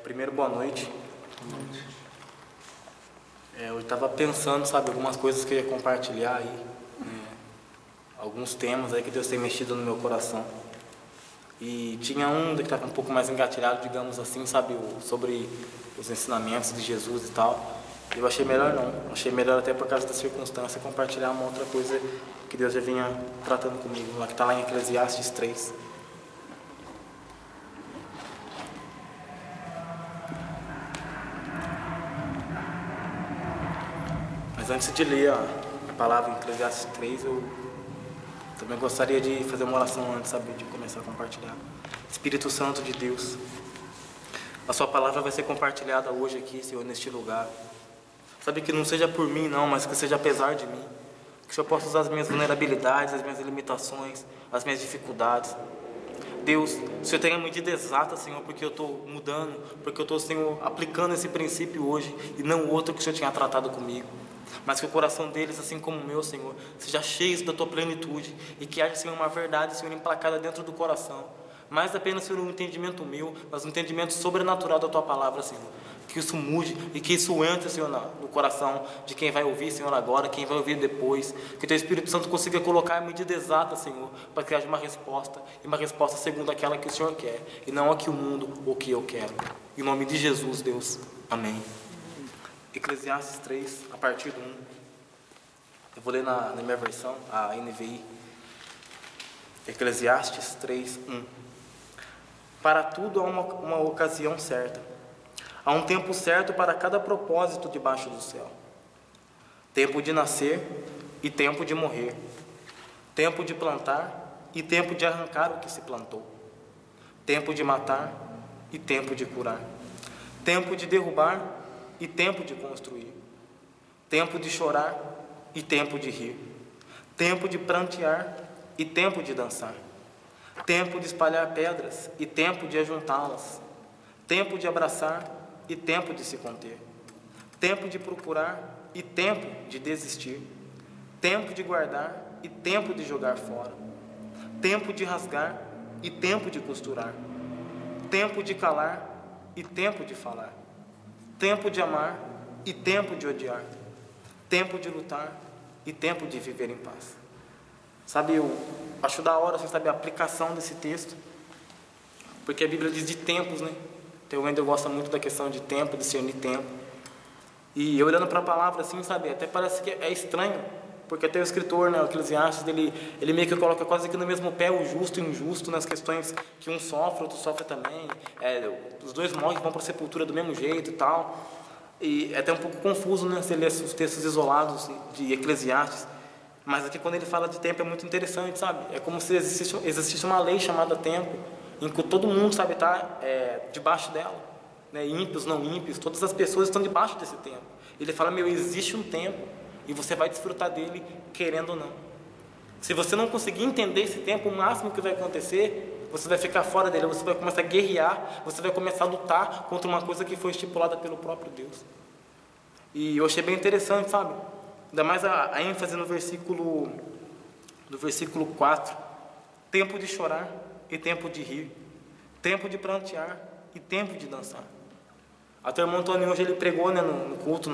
Primeiro, boa noite. Eu estava pensando, sabe, algumas coisas que eu ia compartilhar aí, alguns temas aí que Deus tem mexido no meu coração. E tinha um que estava um pouco mais engatilhado, digamos assim, sabe, sobre os ensinamentos de Jesus e tal. Eu achei melhor não, achei melhor até por causa da circunstância compartilhar uma outra coisa que Deus já vinha tratando comigo, lá que está lá em Eclesiastes 3. Mas antes de ler a palavra em Eclesiastes 3, eu também gostaria de fazer uma oração antes, sabe, de começar a compartilhar. Espírito Santo de Deus, a sua palavra vai ser compartilhada hoje aqui, Senhor, neste lugar. Sabe, que não seja por mim não, mas que seja apesar de mim. Que o Senhor possa usar as minhas vulnerabilidades, as minhas limitações, as minhas dificuldades. Deus, o Senhor tem a medida exata, Senhor, porque eu estou mudando, porque eu estou, Senhor, aplicando esse princípio hoje e não outro que o Senhor tinha tratado comigo. Mas que o coração deles, assim como o meu, Senhor, seja cheio da Tua plenitude e que haja, Senhor, uma verdade, Senhor, emplacada dentro do coração. Mais apenas, Senhor, um entendimento meu, mas um entendimento sobrenatural da Tua palavra, Senhor. Que isso mude e que isso entre, Senhor, no coração de quem vai ouvir, Senhor, agora, quem vai ouvir depois. Que Teu Espírito Santo consiga colocar a medida exata, Senhor, para que haja uma resposta, e uma resposta segundo aquela que o Senhor quer, e não a que o mundo ou que eu quero. Em nome de Jesus, Deus. Amém. Eclesiastes 3, a partir do 1. Eu vou ler na minha versão, a NVI. Eclesiastes 3, 1. Para tudo há uma ocasião certa. Há um tempo certo para cada propósito debaixo do céu. Tempo de nascer e tempo de morrer. Tempo de plantar e tempo de arrancar o que se plantou. Tempo de matar e tempo de curar. Tempo de derrubar e tempo de construir. Tempo de chorar e tempo de rir. Tempo de prantear e tempo de dançar. Tempo de espalhar pedras e tempo de ajuntá-las. Tempo de abraçar e tempo de se conter. Tempo de procurar e tempo de desistir. Tempo de guardar e tempo de jogar fora. Tempo de rasgar e tempo de costurar. Tempo de calar e tempo de falar. Tempo de amar e tempo de odiar. Tempo de lutar e tempo de viver em paz. Sabe, eu acho da hora, você sabe, a aplicação desse texto, porque a Bíblia diz de tempos, né? Então, o Wendel gosta muito da questão de tempo, discernir tempo. E eu olhando para a palavra assim, sabe, até parece que é estranho, porque até o escritor, né, o Eclesiastes, ele meio que coloca quase que no mesmo pé o justo e o injusto nas questões que um sofre, outro sofre também. Os dois morrem, vão para a sepultura do mesmo jeito e tal. E é até um pouco confuso, né, se ler os textos isolados de Eclesiastes. Mas aqui, quando ele fala de tempo, é muito interessante, sabe? É como se existisse uma lei chamada tempo, em que todo mundo, sabe, está debaixo dela, né? Ímpios, não ímpios, todas as pessoas estão debaixo desse tempo. Ele fala, existe um tempo e você vai desfrutar dele querendo ou não. Se você não conseguir entender esse tempo, o máximo que vai acontecer, você vai ficar fora dele, você vai começar a guerrear, você vai começar a lutar contra uma coisa que foi estipulada pelo próprio Deus. E eu achei bem interessante, sabe? Ainda mais a ênfase no versículo 4. Tempo de chorar e tempo de rir. Tempo de prantear e tempo de dançar. Até o irmão Antônio hoje ele pregou, né, no culto,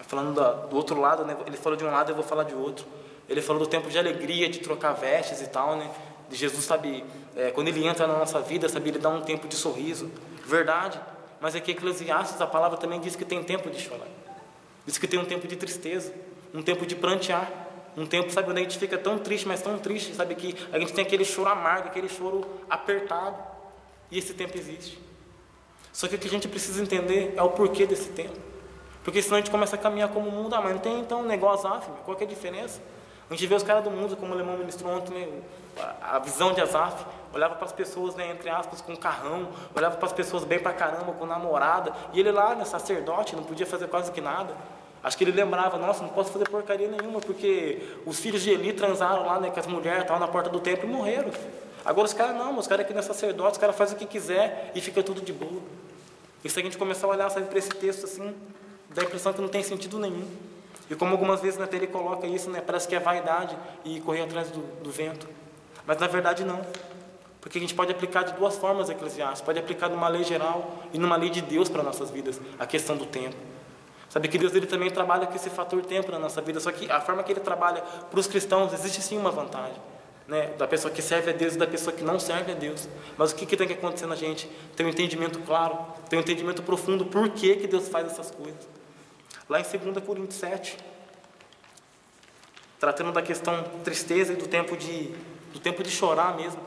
falando do outro lado, né, ele falou de um lado, eu vou falar de outro. Ele falou do tempo de alegria, de trocar vestes e tal, né, de Jesus, sabe, quando ele entra na nossa vida, sabe, ele dá um tempo de sorriso. Verdade, mas aqui em Eclesiastes a palavra também diz que tem tempo de chorar. Diz que tem um tempo de tristeza, um tempo de prantear, um tempo, sabe, onde a gente fica tão triste, mas tão triste, sabe, que a gente tem aquele choro amargo, aquele choro apertado, e esse tempo existe. Só que o que a gente precisa entender é o porquê desse tempo, porque senão a gente começa a caminhar como o mundo, mas não tem então um negócio Azaf, qual que é a diferença? A gente vê os caras do mundo, como o alemão ministrou ontem, né, a visão de Azaf, olhava para as pessoas, né, entre aspas, com carrão, olhava para as pessoas bem pra caramba, com namorada, e ele lá, né, sacerdote, não podia fazer quase que nada. Acho que ele lembrava, nossa, não posso fazer porcaria nenhuma, porque os filhos de Eli transaram lá, né, com as mulheres, estavam na porta do templo e morreram. Agora os caras não, os caras aqui não é sacerdote, os caras fazem o que quiser e fica tudo de boa. E se a gente começar a olhar, sabe, para esse texto assim, dá a impressão que não tem sentido nenhum. E como algumas vezes na ele coloca isso, né, parece que é vaidade e correr atrás do vento. Mas na verdade não. Porque a gente pode aplicar de duas formas Eclesiastes. Pode aplicar numa lei geral e numa lei de Deus para nossas vidas, a questão do tempo. Sabe que Deus ele também trabalha com esse fator tempo na nossa vida, só que a forma que Ele trabalha para os cristãos, existe sim uma vantagem, né? Da pessoa que serve a Deus e da pessoa que não serve a Deus. Mas o que tem que acontecer na gente? Ter um entendimento claro, ter um entendimento profundo, por que Deus faz essas coisas. Lá em 2 Coríntios 7, tratando da questão tristeza e do tempo de chorar mesmo.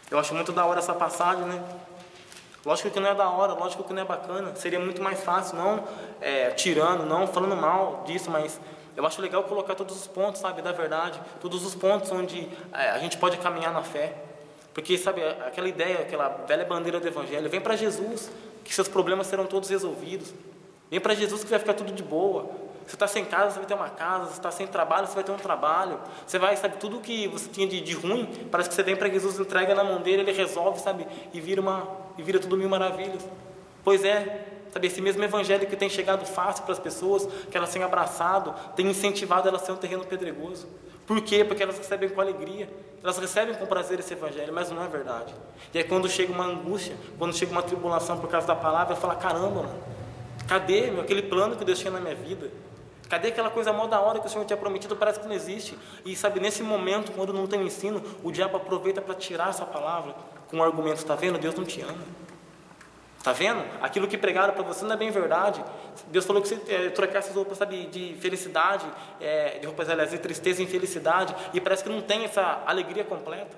Eu acho muito da hora essa passagem, né? Lógico que não é da hora, lógico que não é bacana. Seria muito mais fácil, não tirando, não falando mal disso, mas eu acho legal colocar todos os pontos, sabe, da verdade, todos os pontos onde a gente pode caminhar na fé. Porque, sabe, aquela ideia, aquela velha bandeira do Evangelho, vem para Jesus, que seus problemas serão todos resolvidos. Vem para Jesus que vai ficar tudo de boa. Você está sem casa, você vai ter uma casa. Você está sem trabalho, você vai ter um trabalho. Você vai, sabe, tudo que você tinha de ruim, parece que você vem para Jesus, entrega na mão dele, Ele resolve, sabe, e vira tudo mil maravilhas. Pois é, sabe, esse mesmo Evangelho que tem chegado fácil para as pessoas, que elas têm abraçado, tem incentivado elas a ser um terreno pedregoso. Por quê? Porque elas recebem com alegria, elas recebem com prazer esse Evangelho, mas não é verdade. E aí quando chega uma angústia, quando chega uma tribulação por causa da palavra, eu falo, caramba, mano, cadê aquele plano que Deus tinha na minha vida? Cadê aquela coisa mó da hora que o Senhor tinha prometido? Parece que não existe. E sabe, nesse momento, quando não tem ensino, o diabo aproveita para tirar essa palavra com um argumento. Está vendo? Deus não te ama. Está vendo? Aquilo que pregaram para você não é bem verdade. Deus falou que você trocasse as roupas, sabe, de felicidade, de roupas, aliás, de tristeza em felicidade, e parece que não tem essa alegria completa.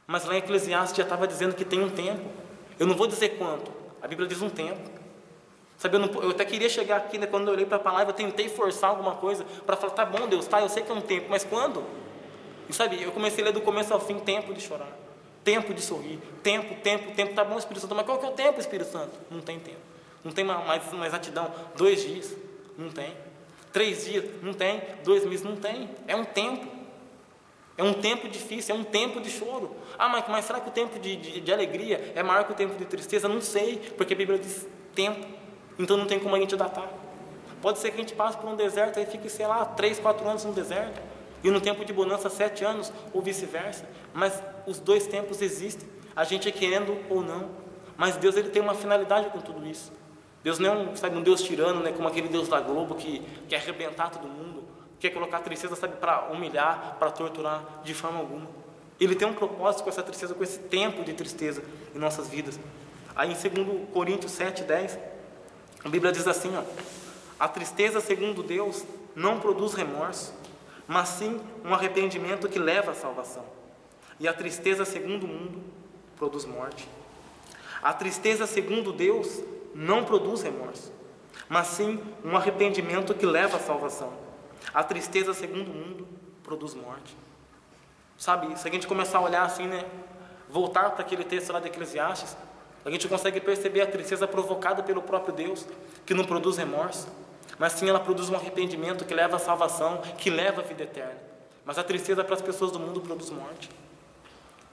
Mas lá em Eclesiastes já estava dizendo que tem um tempo. Eu não vou dizer quanto, a Bíblia diz um tempo. Sabe, eu até queria chegar aqui, né, quando eu olhei para a palavra, eu tentei forçar alguma coisa para falar, tá bom Deus, tá, eu sei que é um tempo, mas quando? E sabe, eu comecei a ler do começo ao fim, tempo de chorar, tempo de sorrir, tempo, tá bom Espírito Santo, mas qual que é o tempo, Espírito Santo? Não tem tempo, não tem mais exatidão, 2 dias, não tem, 3 dias, não tem, 2 meses, não tem, é um tempo difícil, é um tempo de choro. Ah, mas será que o tempo de alegria é maior que o tempo de tristeza? Não sei, porque a Bíblia diz tempo. Então não tem como a gente datar. Pode ser que a gente passe por um deserto e fique, sei lá, 3, 4 anos no deserto, e no tempo de bonança 7 anos, ou vice-versa. Mas os 2 tempos existem, a gente é querendo ou não. Mas Deus ele tem uma finalidade com tudo isso. Deus não é um Deus tirano, né, como aquele Deus da Globo que quer arrebentar todo mundo, quer colocar tristeza, sabe, para humilhar, para torturar, de forma alguma. Ele tem um propósito com essa tristeza, com esse tempo de tristeza em nossas vidas. Aí em 2 Coríntios 7, 10, a Bíblia diz assim, ó, a tristeza segundo Deus não produz remorso, mas sim um arrependimento que leva à salvação. E a tristeza segundo o mundo produz morte. A tristeza segundo Deus não produz remorso, mas sim um arrependimento que leva à salvação. A tristeza segundo o mundo produz morte. Sabe, se a gente começar a olhar assim, né, voltar para aquele texto lá de Eclesiastes, a gente consegue perceber a tristeza provocada pelo próprio Deus, que não produz remorso, mas sim ela produz um arrependimento que leva à salvação, que leva à vida eterna. Mas a tristeza para as pessoas do mundo produz morte.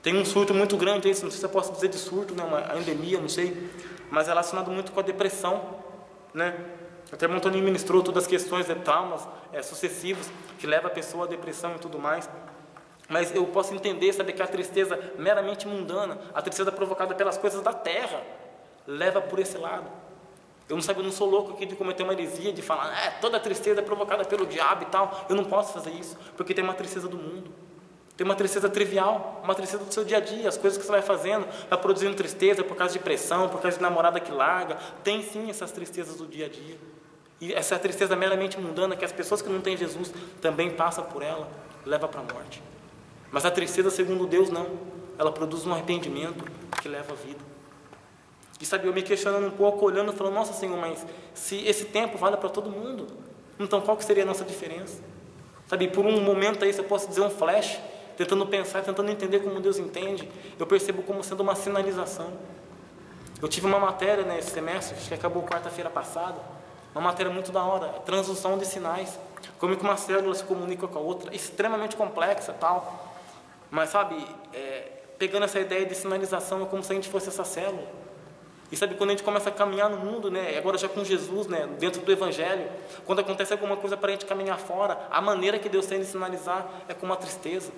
Tem um surto muito grande, não sei se eu posso dizer de surto, né, uma endemia, não sei, mas relacionado muito com a depressão, né? Até o Antônio ministrou todas as questões de traumas sucessivos que levam a pessoa à depressão e tudo mais. Mas eu posso entender, sabe, que a tristeza meramente mundana, a tristeza provocada pelas coisas da terra, leva por esse lado. Eu não sou louco aqui de cometer uma heresia, de falar, toda tristeza é provocada pelo diabo e tal. Eu não posso fazer isso, porque tem uma tristeza do mundo. Tem uma tristeza trivial, uma tristeza do seu dia a dia, as coisas que você vai fazendo, vai produzindo tristeza por causa de pressão, por causa de namorada que larga. Tem sim essas tristezas do dia a dia. E essa tristeza meramente mundana, que as pessoas que não têm Jesus também passam por ela, leva para a morte. Mas a tristeza, segundo Deus, não. Ela produz um arrependimento que leva à vida. E sabe, eu me questionando um pouco, olhando e falando, nossa Senhor, mas se esse tempo vale para todo mundo, então qual que seria a nossa diferença? Sabe, por um momento aí, se eu posso dizer um flash, tentando pensar, tentando entender como Deus entende, eu percebo como sendo uma sinalização. Eu tive uma matéria nesse semestre, acho que acabou quarta-feira passada, uma matéria muito da hora, transdução de sinais, como que uma célula se comunica com a outra, extremamente complexa, tal. Mas sabe, pegando essa ideia de sinalização, é como se a gente fosse essa célula. E sabe, quando a gente começa a caminhar no mundo, né, agora já com Jesus, né, dentro do Evangelho, quando acontece alguma coisa para a gente caminhar fora, a maneira que Deus tem de sinalizar é com uma tristeza.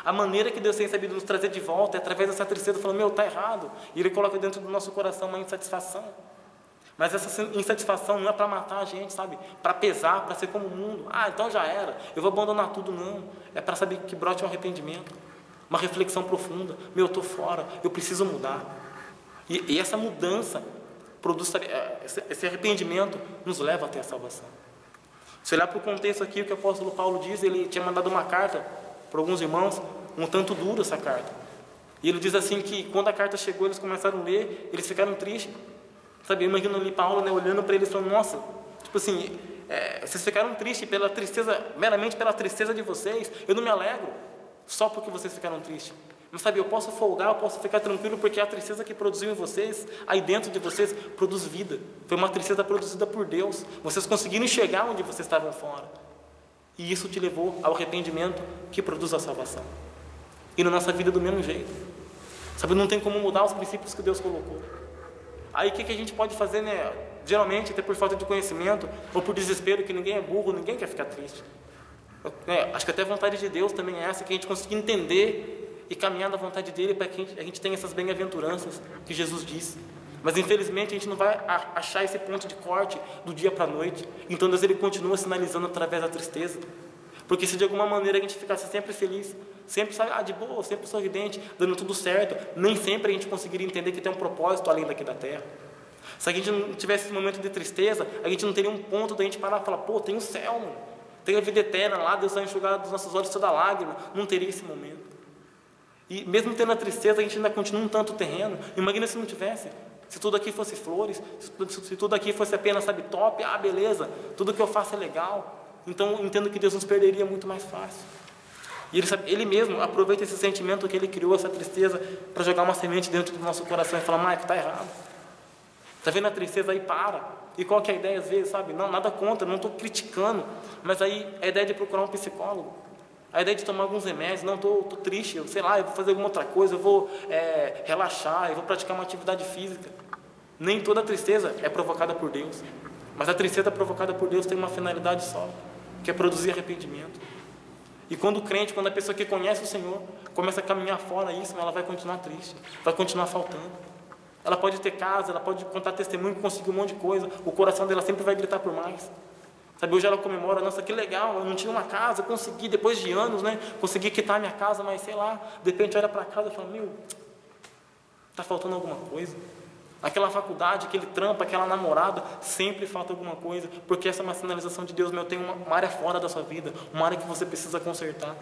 A maneira que Deus tem sabido nos trazer de volta é através dessa tristeza, falando, meu, está errado. E Ele coloca dentro do nosso coração uma insatisfação. Mas essa insatisfação não é para matar a gente, sabe? Para pesar, para ser como o mundo. Ah, então já era, eu vou abandonar tudo. Não. É para saber que brote um arrependimento, uma reflexão profunda. Meu, eu estou fora, eu preciso mudar. E essa mudança produz, sabe, esse arrependimento nos leva até a salvação. Se olhar para o contexto aqui, o que o apóstolo Paulo diz, ele tinha mandado uma carta para alguns irmãos, um tanto dura essa carta. E ele diz assim que quando a carta chegou, eles começaram a ler, eles ficaram tristes. Sabe, eu imagino ali Paulo, né, olhando para eles e falando, nossa, tipo assim, vocês ficaram tristes pela tristeza, meramente pela tristeza de vocês. Eu não me alegro só porque vocês ficaram tristes. Mas sabe, eu posso folgar, eu posso ficar tranquilo, porque a tristeza que produziu em vocês, aí dentro de vocês, produz vida. Foi uma tristeza produzida por Deus. Vocês conseguiram enxergar onde vocês estavam fora. E isso te levou ao arrependimento que produz a salvação. E na nossa vida do mesmo jeito. Sabe, não tem como mudar os princípios que Deus colocou. Aí o que a gente pode fazer, né? Geralmente, até por falta de conhecimento, ou por desespero, que ninguém é burro, ninguém quer ficar triste. Acho que até a vontade de Deus também é essa, que a gente consiga entender e caminhar na vontade dele para que a gente tenha essas bem-aventuranças que Jesus disse. Mas infelizmente a gente não vai achar esse ponto de corte do dia para a noite. Então Deus, ele continua sinalizando através da tristeza. Porque se de alguma maneira a gente ficasse sempre feliz, sempre de boa, sempre sorridente, dando tudo certo, nem sempre a gente conseguiria entender que tem um propósito além daqui da terra. Se a gente não tivesse esse momento de tristeza, a gente não teria um ponto da gente parar e falar, pô, tem o céu, mano. Tem a vida eterna lá, Deus vai enxugar dos nossos olhos toda lágrima. Não teria esse momento. E mesmo tendo a tristeza, a gente ainda continua um tanto terreno. Imagina se não tivesse. Se tudo aqui fosse flores, se tudo aqui fosse apenas, sabe, top, beleza, tudo que eu faço é legal. Então eu entendo que Deus nos perderia muito mais fácil. E ele mesmo aproveita esse sentimento que ele criou, essa tristeza, para jogar uma semente dentro do nosso coração e falar, Maico, está errado. Está vendo a tristeza aí? Para. E qual que é a ideia às vezes, sabe? Não, nada contra, não estou criticando, mas aí a ideia de procurar um psicólogo. A ideia de tomar alguns remédios, não, estou triste, eu vou fazer alguma outra coisa, eu vou relaxar, eu vou praticar uma atividade física. Nem toda tristeza é provocada por Deus, mas a tristeza provocada por Deus tem uma finalidade só, que é produzir arrependimento. E quando o crente, quando a pessoa que conhece o Senhor, começa a caminhar fora isso, ela vai continuar triste, vai continuar faltando. Ela pode ter casa, ela pode contar testemunho, conseguir um monte de coisa, o coração dela sempre vai gritar por mais. Sabe, hoje ela comemora, nossa, que legal, eu não tinha uma casa, eu consegui, depois de anos, né, consegui quitar a minha casa, mas sei lá, de repente olha para casa e fala, meu, está faltando alguma coisa. Aquela faculdade, aquele trampo, aquela namorada, sempre falta alguma coisa, porque essa é uma sinalização de Deus, meu, tem uma área fora da sua vida, uma área que você precisa consertar,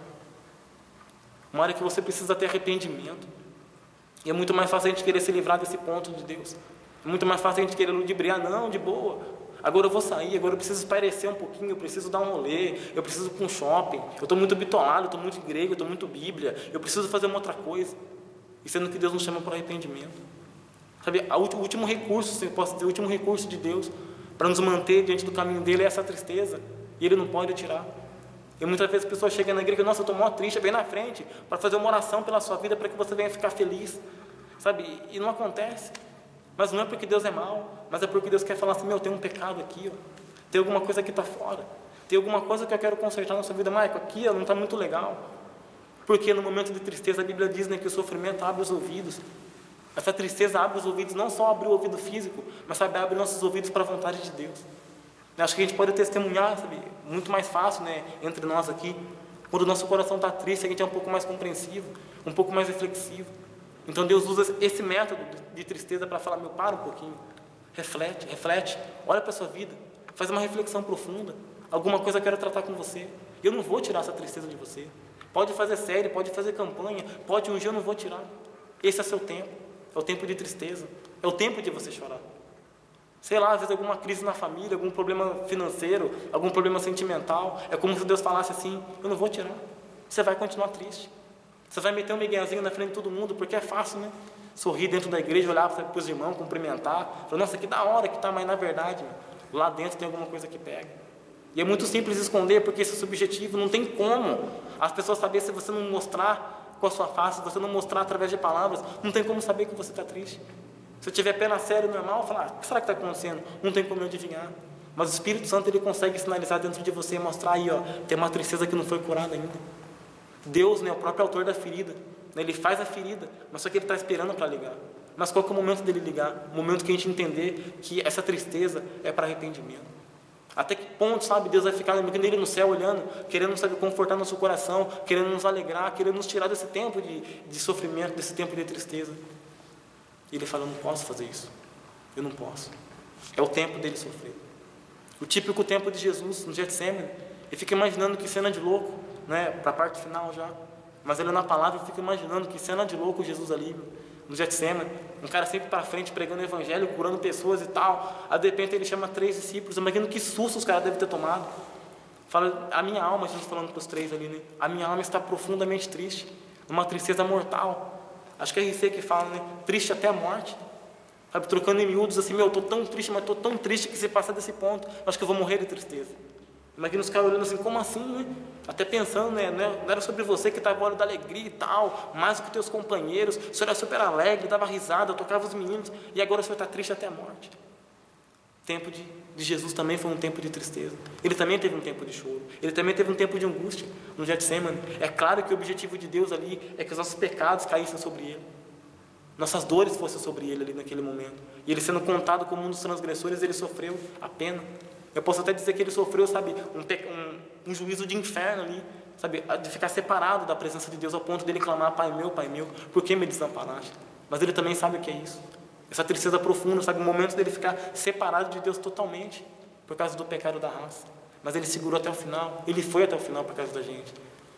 uma área que você precisa ter arrependimento. E é muito mais fácil a gente querer se livrar desse ponto de Deus, é muito mais fácil a gente querer ludibriar, não, de boa. Agora eu vou sair, agora eu preciso espairecer um pouquinho, eu preciso dar um rolê, eu preciso ir para um shopping, eu estou muito bitolado, eu estou muito grego, eu estou muito Bíblia, eu preciso fazer uma outra coisa. E sendo que Deus nos chama para arrependimento. Sabe, o último recurso, se eu posso dizer, o último recurso de Deus para nos manter diante do caminho dele é essa tristeza, e ele não pode tirar. E muitas vezes as pessoas chegam na igreja, nossa, eu estou mó triste, vem na frente para fazer uma oração pela sua vida, para que você venha ficar feliz, sabe, e não acontece. Mas não é porque Deus é mau, mas é porque Deus quer falar assim, meu, tem um pecado aqui, ó. Tem alguma coisa que está fora, tem alguma coisa que eu quero consertar na sua vida, Maico, aqui ó, não está muito legal. Porque no momento de tristeza a Bíblia diz, né, que o sofrimento abre os ouvidos. Essa tristeza abre os ouvidos, não só abre o ouvido físico, mas sabe, abre nossos ouvidos para a vontade de Deus. Eu acho que a gente pode testemunhar, sabe, muito mais fácil, né, entre nós aqui, quando o nosso coração está triste, a gente é um pouco mais compreensivo, um pouco mais reflexivo. Então Deus usa esse método de tristeza para falar, meu, para um pouquinho, reflete, olha para a sua vida, faz uma reflexão profunda, alguma coisa eu quero tratar com você, eu não vou tirar essa tristeza de você, pode fazer série, pode fazer campanha, pode ungir, eu não vou tirar, esse é seu tempo, é o tempo de tristeza, é o tempo de você chorar, sei lá, às vezes alguma crise na família, algum problema financeiro, algum problema sentimental, é como se Deus falasse assim, eu não vou tirar, você vai continuar triste. Você vai meter um miguezinho na frente de todo mundo, porque é fácil, né? Sorrir dentro da igreja, olhar para os irmãos, cumprimentar, falar, nossa, que da hora que está, mas na verdade, lá dentro tem alguma coisa que pega. E é muito simples esconder, porque isso é subjetivo, não tem como as pessoas saberem se você não mostrar com a sua face, se você não mostrar através de palavras, não tem como saber que você está triste. Se eu tiver pena séria, normal, falar, o que será que está acontecendo? Não tem como eu adivinhar. Mas o Espírito Santo, ele consegue sinalizar dentro de você e mostrar aí, ó, tem uma tristeza que não foi curada ainda. Deus, né, é o próprio autor da ferida, né? Ele faz a ferida, mas só que Ele está esperando para ligar. Mas qual que é o momento dele ligar? O momento que a gente entender que essa tristeza é para arrependimento. Até que ponto, sabe, Deus vai ficar Ele no céu olhando, querendo, sabe, confortar nosso coração, querendo nos alegrar, querendo nos tirar desse tempo de sofrimento, desse tempo de tristeza. E Ele fala, eu não posso fazer isso. Eu não posso. É o tempo dele sofrer. O típico tempo de Jesus no Getsemane. Ele fica imaginando que cena de louco, né, para a parte final já. Mas ele na palavra fica imaginando que cena de louco Jesus ali, no Getsemane, um cara sempre para frente pregando o evangelho, curando pessoas e tal. Aí de repente ele chama 3 discípulos. Imagina que susto os caras devem ter tomado. Fala, a minha alma, Jesus falando para os 3 ali, né? A minha alma está profundamente triste, uma tristeza mortal. Acho que é RC que fala, né? Triste até a morte. Sabe, trocando em miúdos assim, eu estou tão triste, mas estou tão triste que se passar desse ponto, acho que eu vou morrer de tristeza. Imagina os caras olhando assim, como assim, né? Até pensando, né? Não era sobre você que estava hora da alegria e tal, mais do que teus companheiros. O senhor era super alegre, dava risada, tocava os meninos, e agora o senhor está triste até a morte. O tempo de Jesus também foi um tempo de tristeza. Ele também teve um tempo de choro. Ele também teve um tempo de angústia no Getsemane. É claro que o objetivo de Deus ali é que os nossos pecados caíssem sobre Ele. Nossas dores fossem sobre Ele ali naquele momento. E Ele sendo contado como um dos transgressores, Ele sofreu a pena. Eu posso até dizer que Ele sofreu, sabe, um juízo de inferno ali, sabe, de ficar separado da presença de Deus ao ponto dele clamar, Pai meu, por que me desamparaste? Mas Ele também sabe o que é isso. Essa tristeza profunda, sabe, o momento dele ficar separado de Deus totalmente, por causa do pecado da raça. Mas Ele segurou até o final, Ele foi até o final por causa da gente.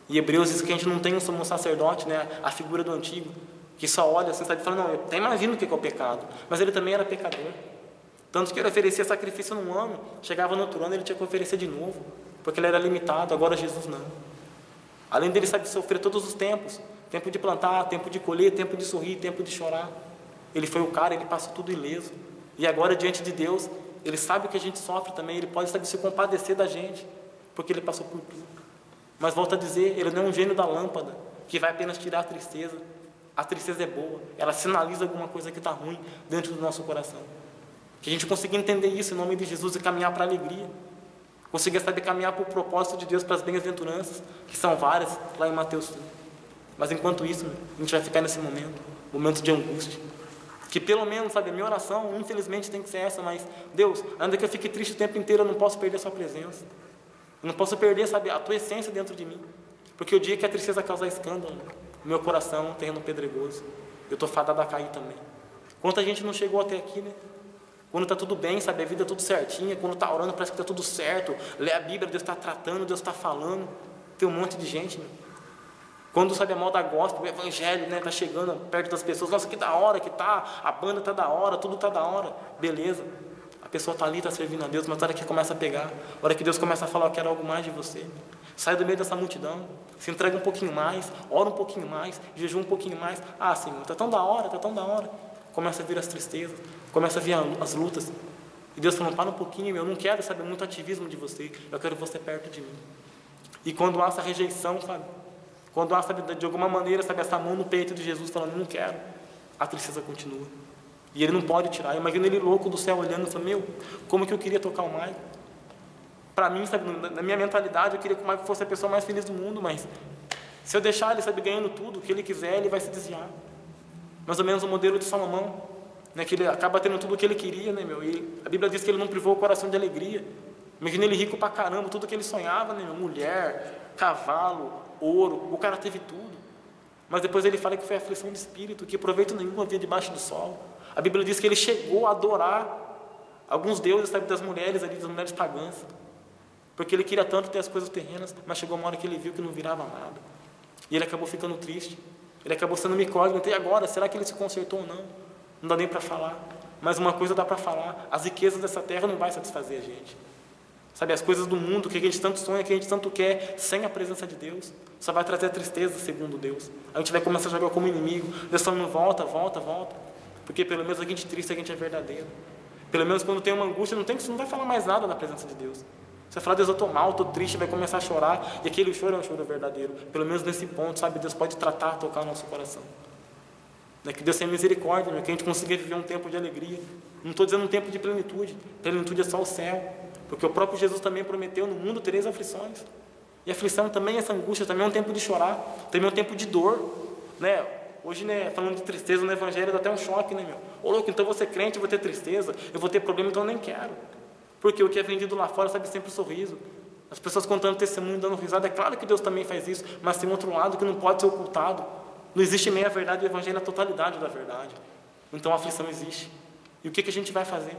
E Hebreus diz que a gente não tem um sumo sacerdote, né, a figura do antigo, que só olha assim, sabe, fala, não, eu até imagino o que é o pecado, mas Ele também era pecador. Tanto que Ele oferecia sacrifício num ano, chegava no outro ano, Ele tinha que oferecer de novo, porque Ele era limitado, agora Jesus não. Além dele, sabe, sofrer todos os tempos, tempo de plantar, tempo de colher, tempo de sorrir, tempo de chorar. Ele foi o cara, Ele passou tudo ileso. E agora, diante de Deus, Ele sabe o que a gente sofre também, Ele pode, sabe, se compadecer da gente, porque Ele passou por tudo. Mas volta a dizer, Ele não é um gênio da lâmpada, que vai apenas tirar a tristeza. A tristeza é boa, ela sinaliza alguma coisa que está ruim dentro do nosso coração. Que a gente consiga entender isso em nome de Jesus e caminhar para a alegria. Consiga, saber, caminhar para o propósito de Deus, para as bem-aventuranças, que são várias, lá em Mateus 5. Mas enquanto isso, a gente vai ficar nesse momento de angústia. Que pelo menos, sabe, a minha oração, infelizmente, tem que ser essa, mas Deus, ainda que eu fique triste o tempo inteiro, eu não posso perder a sua presença. Eu não posso perder, sabe, a tua essência dentro de mim. Porque o dia que a tristeza causar escândalo, o meu coração é um terreno pedregoso. Eu estou fadado a cair também. Quanta gente não chegou até aqui, né? Quando está tudo bem, sabe, a vida tudo certinha, quando está orando parece que está tudo certo, lê a Bíblia, Deus está tratando, Deus está falando, tem um monte de gente, né? Quando, sabe, a moda gospel, o evangelho, né, está chegando perto das pessoas, nossa, que da hora que tá, a banda está da hora, tudo está da hora, beleza, a pessoa está ali, está servindo a Deus, mas na hora que começa a pegar, na hora que Deus começa a falar, eu quero algo mais de você, sai do meio dessa multidão, se entrega um pouquinho mais, ora um pouquinho mais, jejum um pouquinho mais, ah, Senhor, está tão da hora, começa a vir as tristezas, começa a vir as lutas. E Deus falando, para um pouquinho, eu não quero, saber muito ativismo de você, eu quero você perto de mim. E quando há essa rejeição, sabe, quando há, sabe, de alguma maneira, sabe, essa mão no peito de Jesus falando, não quero, a tristeza continua. E Ele não pode tirar. Eu imagino Ele louco do céu olhando e falando, meu, como que eu queria tocar o Maicon? Para mim, sabe, na minha mentalidade, eu queria que o Maicon fosse a pessoa mais feliz do mundo, mas se eu deixar ele, sabe, ganhando tudo, o que ele quiser, ele vai se desviar. Mais ou menos o modelo de Salomão, né, que ele acaba tendo tudo o que ele queria, né, meu? E a Bíblia diz que ele não privou o coração de alegria. Imagina ele rico pra caramba, tudo que ele sonhava, né, meu? Mulher, cavalo, ouro, o cara teve tudo. Mas depois ele fala que foi aflição de espírito, que proveito nenhum havia debaixo do sol. A Bíblia diz que ele chegou a adorar alguns deuses, sabe, das mulheres ali, das mulheres pagãs, porque ele queria tanto ter as coisas terrenas, mas chegou uma hora que ele viu que não virava nada. E ele acabou ficando triste. Ele acabou sendo uma incógnita. E agora, será que ele se consertou ou não? Não dá nem para falar. Mas uma coisa dá para falar: as riquezas dessa terra não vai satisfazer a gente. Sabe, as coisas do mundo, que a gente tanto sonha, que a gente tanto quer, sem a presença de Deus, só vai trazer a tristeza, segundo Deus. A gente vai começar a jogar como inimigo. Deus falando, volta. Porque pelo menos a gente triste, a gente é verdadeiro. Pelo menos quando tem uma angústia, você não vai falar mais nada na presença de Deus. Você vai falar, Deus, eu estou mal, estou triste, vai começar a chorar, e aquele choro é um choro verdadeiro. Pelo menos nesse ponto, sabe, Deus pode tratar, tocar o nosso coração. Que Deus tenha misericórdia, que a gente consiga viver um tempo de alegria. Não estou dizendo um tempo de plenitude é só o céu, porque o próprio Jesus também prometeu, no mundo tereis aflições. E aflição também, essa angústia, também é um tempo de chorar, também é um tempo de dor, né? Hoje, né, falando de tristeza no Evangelho, dá até um choque, né, meu? Ô, louco, então eu vou ser crente, eu vou ter tristeza, eu vou ter problema, então eu nem quero. Porque o que é vendido lá fora, sabe, sempre o sorriso. As pessoas contando testemunho, dando risada, é claro que Deus também faz isso, mas tem um outro lado que não pode ser ocultado. Não existe meia verdade, o Evangelho é a totalidade da verdade. Então a aflição existe. E o que a gente vai fazer?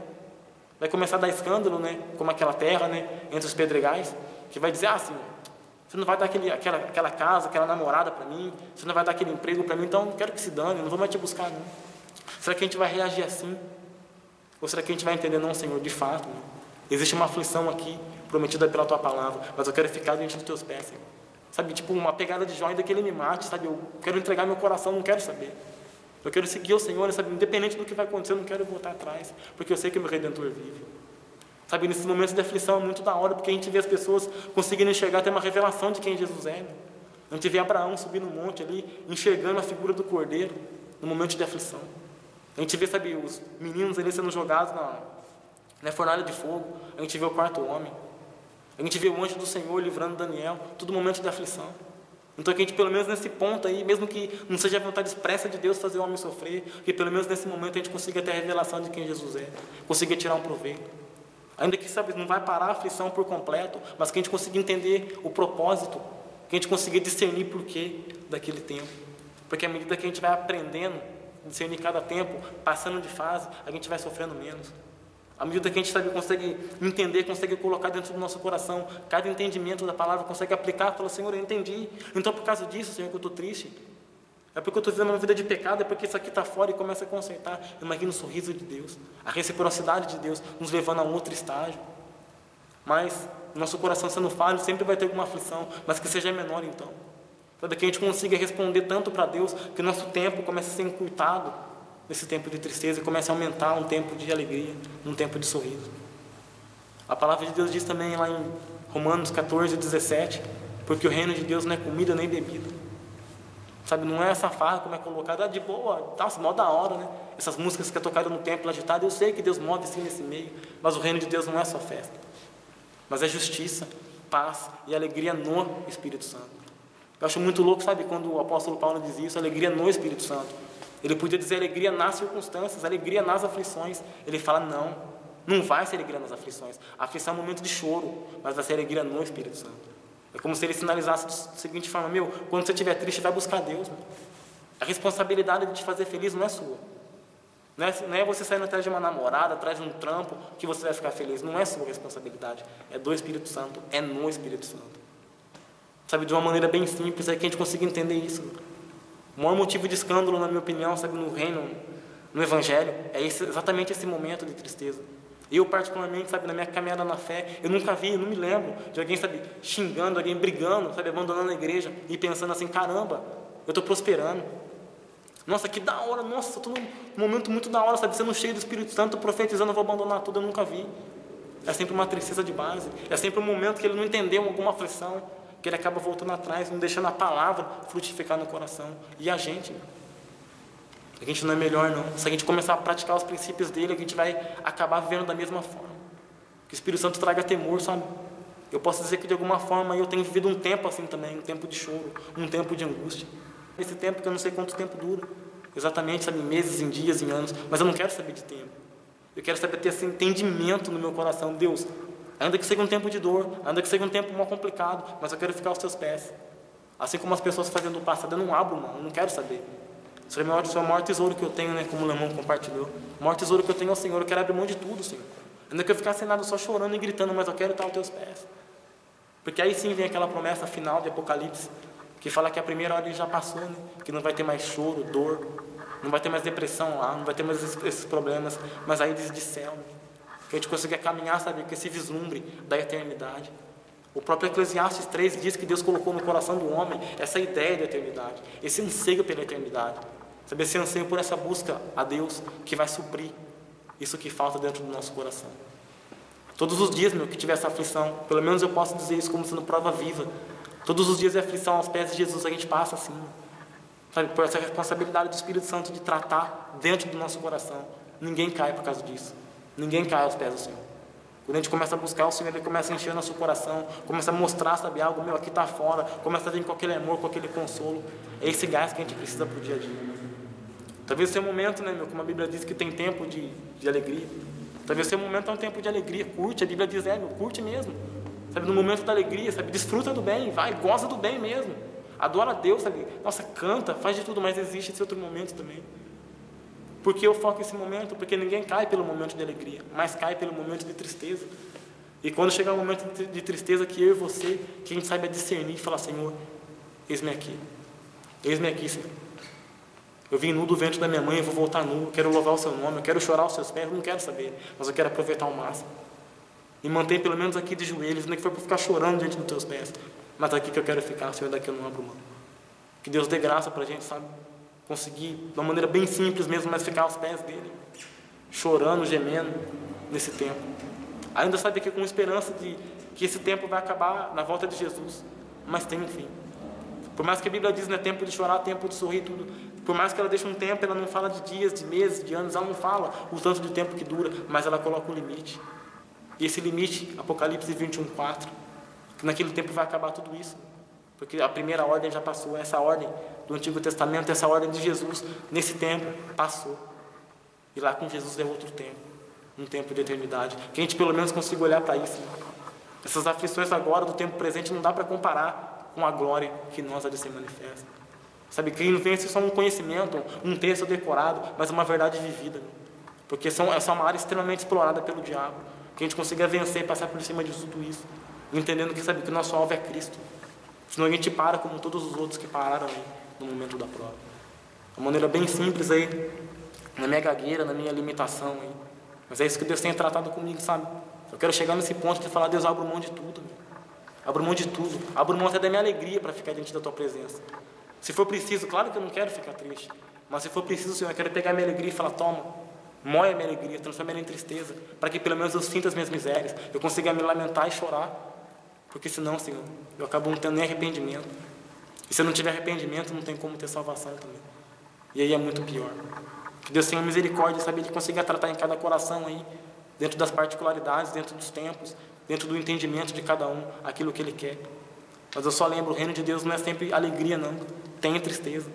Vai começar a dar escândalo, né? Como aquela terra, né? Entre os pedregais, que vai dizer, assim, você não vai dar aquela casa, aquela namorada para mim, você não vai dar aquele emprego para mim, então não quero que se dane, eu não vou mais te buscar, não. Será que a gente vai reagir assim? Ou será que a gente vai entender, não, Senhor, de fato, né? Existe uma aflição aqui, prometida pela Tua palavra, mas eu quero ficar diante dos Teus pés, Senhor. Sabe, tipo uma pegada de Jó, ainda que Ele me mate, sabe, eu quero entregar meu coração, não quero saber. Eu quero seguir o Senhor, sabe, independente do que vai acontecer, eu não quero voltar atrás, porque eu sei que o meu Redentor vive. Sabe, nesses momentos de aflição é muito da hora, porque a gente vê as pessoas conseguindo enxergar, ter uma revelação de quem Jesus é. Né? A gente vê Abraão subir no monte ali, enxergando a figura do Cordeiro, no momento de aflição. A gente vê, sabe, os meninos ali sendo jogados na fornalha de fogo. A gente vê o quarto homem. A gente vê o anjo do Senhor livrando Daniel, todo momento de aflição. Então que a gente, pelo menos nesse ponto aí, mesmo que não seja a vontade expressa de Deus fazer o homem sofrer, que pelo menos nesse momento a gente consiga ter a revelação de quem Jesus é, consiga tirar um proveito. Ainda que, sabe, não vai parar a aflição por completo, mas que a gente consiga entender o propósito, que a gente consiga discernir porquê daquele tempo. Porque à medida que a gente vai aprendendo, discernir cada tempo, passando de fase, a gente vai sofrendo menos. À medida que a gente, sabe, consegue entender, consegue colocar dentro do nosso coração, cada entendimento da palavra, consegue aplicar, fala, Senhor, eu entendi. Então, por causa disso, Senhor, que eu estou triste. É porque eu estou vivendo uma vida de pecado, é porque isso aqui está fora e começa a consertar. Imagina o sorriso de Deus, a reciprocidade de Deus, nos levando a um outro estágio. Mas, nosso coração sendo falho, sempre vai ter alguma aflição, mas que seja menor então. Para que a gente consiga responder tanto para Deus, que o nosso tempo comece a ser encurtado nesse tempo de tristeza e comece a aumentar um tempo de alegria, um tempo de sorriso. A palavra de Deus diz também lá em Romanos 14, 17, porque o reino de Deus não é comida nem bebida. Sabe, não é essa farra como é colocada, de boa, tá, mó da hora, né? Essas músicas que é tocada no templo agitado, eu sei que Deus move sim nesse meio, mas o reino de Deus não é só festa, mas é justiça, paz e alegria no Espírito Santo. Eu acho muito louco, sabe, quando o apóstolo Paulo diz isso, alegria no Espírito Santo. Ele podia dizer alegria nas circunstâncias, alegria nas aflições. Ele fala, não vai ser alegria nas aflições. A aflição é um momento de choro, mas vai ser alegria no Espírito Santo. É como se ele sinalizasse da seguinte forma, quando você estiver triste, vai buscar Deus. Meu. A responsabilidade de te fazer feliz não é sua. Não é você saindo atrás de uma namorada, atrás de um trampo, que você vai ficar feliz. Não é sua responsabilidade. É do Espírito Santo, é no Espírito Santo. Sabe, de uma maneira bem simples, é que a gente consiga entender isso. Meu. O maior motivo de escândalo, na minha opinião, sabe, no reino, no Evangelho, é exatamente esse momento de tristeza. Eu, particularmente, sabe, na minha caminhada na fé, eu nunca vi, eu não me lembro de alguém, sabe, xingando, alguém brigando, sabe, abandonando a igreja e pensando assim, caramba, eu estou prosperando. Nossa, que da hora, nossa, estou num momento muito da hora, sabe, sendo cheio do Espírito Santo, profetizando, eu vou abandonar tudo, eu nunca vi. É sempre uma tristeza de base, é sempre um momento que ele não entendeu alguma aflição, que ele acaba voltando atrás, não deixando a palavra frutificar no coração. E a gente não é melhor não. Se a gente começar a praticar os princípios dele, a gente vai acabar vivendo da mesma forma. Que o Espírito Santo traga temor, sabe? Eu posso dizer que de alguma forma eu tenho vivido um tempo assim também, um tempo de choro, um tempo de angústia. Esse tempo que eu não sei quanto tempo dura, exatamente, sabe, em meses, em dias, em anos, mas eu não quero saber de tempo. Eu quero saber ter esse entendimento no meu coração, Deus, ainda que seja um tempo de dor, ainda que seja um tempo mal complicado, mas eu quero ficar aos teus pés. Assim como as pessoas fazendo no passado, eu não abro mão, eu não quero saber. Isso é o maior tesouro que eu tenho, né, como o Lemão compartilhou. O maior tesouro que eu tenho é o Senhor, eu quero abrir mão de tudo, Senhor. Ainda que eu ficar sem nada, só chorando e gritando, mas eu quero estar aos teus pés. Porque aí sim vem aquela promessa final de Apocalipse, que fala que a primeira hora já passou, né? Que não vai ter mais choro, dor, não vai ter mais depressão lá, não vai ter mais esses problemas, mas aí diz de céu, né? Que a gente consiga caminhar, sabe, com esse vislumbre da eternidade. O próprio Eclesiastes 3 diz que Deus colocou no coração do homem essa ideia da eternidade, esse anseio pela eternidade, sabe, esse anseio por essa busca a Deus que vai suprir isso que falta dentro do nosso coração. Todos os dias, que tiver essa aflição, pelo menos eu posso dizer isso como sendo prova viva. Todos os dias de aflição aos pés de Jesus a gente passa assim, sabe, por essa responsabilidade do Espírito Santo de tratar dentro do nosso coração. Ninguém cai por causa disso. Ninguém cai aos pés do Senhor. Quando a gente começa a buscar o Senhor, Ele começa a encher nosso coração, começa a mostrar, sabe, algo, meu, aqui está fora, começa a vir com aquele amor, com aquele consolo. É esse gás que a gente precisa para o dia a dia. Talvez o seu momento, né, meu, como a Bíblia diz que tem tempo de alegria. Talvez o seu momento é um tempo de alegria, curte, a Bíblia diz, meu, curte mesmo. Sabe, no momento da alegria, sabe, desfruta do bem, vai, goza do bem mesmo. Adora a Deus, sabe, nossa, canta, faz de tudo, mas existe esse outro momento também. Por que eu foco nesse momento? Porque ninguém cai pelo momento de alegria, mas cai pelo momento de tristeza. E quando chegar o momento de tristeza, que eu e você, que a gente saiba discernir e falar, Senhor, eis-me aqui, Senhor. Eu vim nu do ventre da minha mãe, eu vou voltar nu, eu quero louvar o seu nome, eu quero chorar aos seus pés, eu não quero saber, mas eu quero aproveitar ao máximo. E manter pelo menos aqui de joelhos, nem que for para ficar chorando diante dos teus pés, mas aqui que eu quero ficar, Senhor, daqui eu não abro mão. Que Deus dê graça para a gente, sabe, conseguir, de uma maneira bem simples mesmo, mas ficar aos pés dele, chorando, gemendo, nesse tempo. Ainda sabe que com esperança de que esse tempo vai acabar na volta de Jesus, mas tem um fim. Por mais que a Bíblia diz, né, tempo de chorar, tempo de sorrir, tudo. Por mais que ela deixe um tempo, ela não fala de dias, de meses, de anos, ela não fala o tanto de tempo que dura, mas ela coloca um limite. E esse limite, Apocalipse 21:4, que naquele tempo vai acabar tudo isso. Porque a primeira ordem já passou, essa ordem do Antigo Testamento, essa ordem de Jesus, nesse tempo, passou. E lá com Jesus é outro tempo, um tempo de eternidade. Que a gente pelo menos consiga olhar para isso. Né? Essas aflições agora, do tempo presente, não dá para comparar com a glória que nós há de ser manifesta. Sabe, que não vence só um conhecimento, um texto decorado, mas uma verdade vivida. Né? Porque essa é uma área extremamente explorada pelo diabo. Que a gente consiga vencer e passar por cima de tudo isso. Entendendo que, sabe, que o nosso alvo é Cristo. Senão a gente para como todos os outros que pararam aí no momento da prova. De uma maneira bem simples aí, na minha gagueira, na minha limitação aí. Mas é isso que Deus tem tratado comigo, sabe? Eu quero chegar nesse ponto de falar, Deus, abro mão de tudo. Meu. Abro mão de tudo. Abro mão até da minha alegria para ficar diante da Tua presença. Se for preciso, claro que eu não quero ficar triste. Mas se for preciso, Senhor, eu quero pegar minha alegria e falar, toma, moe a minha alegria, transforma ela em tristeza. Para que pelo menos eu sinta as minhas misérias. Eu consiga me lamentar e chorar. Porque senão, Senhor, eu acabo não tendo nem arrependimento. E se eu não tiver arrependimento, não tem como ter salvação também. E aí é muito pior. Que Deus tenha misericórdia, sabe, de conseguir tratar em cada coração aí, dentro das particularidades, dentro dos tempos, dentro do entendimento de cada um, aquilo que Ele quer. Mas eu só lembro, o reino de Deus não é sempre alegria, não. Tem tristeza.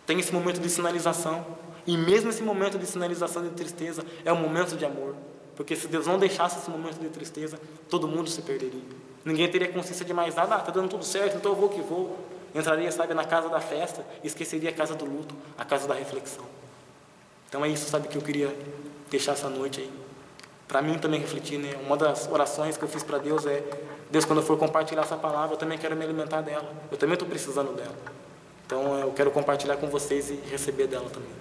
Tem esse momento de sinalização. E mesmo esse momento de sinalização de tristeza é um momento de amor. Porque se Deus não deixasse esse momento de tristeza, todo mundo se perderia. Ninguém teria consciência de mais nada. Está dando tudo certo, então eu vou que vou. Entraria, sabe, na casa da festa e esqueceria a casa do luto, a casa da reflexão. Então é isso, sabe, que eu queria deixar essa noite aí. Para mim também refletir, né? Uma das orações que eu fiz para Deus é: Deus, quando eu for compartilhar essa palavra, eu também quero me alimentar dela. Eu também estou precisando dela. Então eu quero compartilhar com vocês e receber dela também.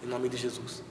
Em nome de Jesus.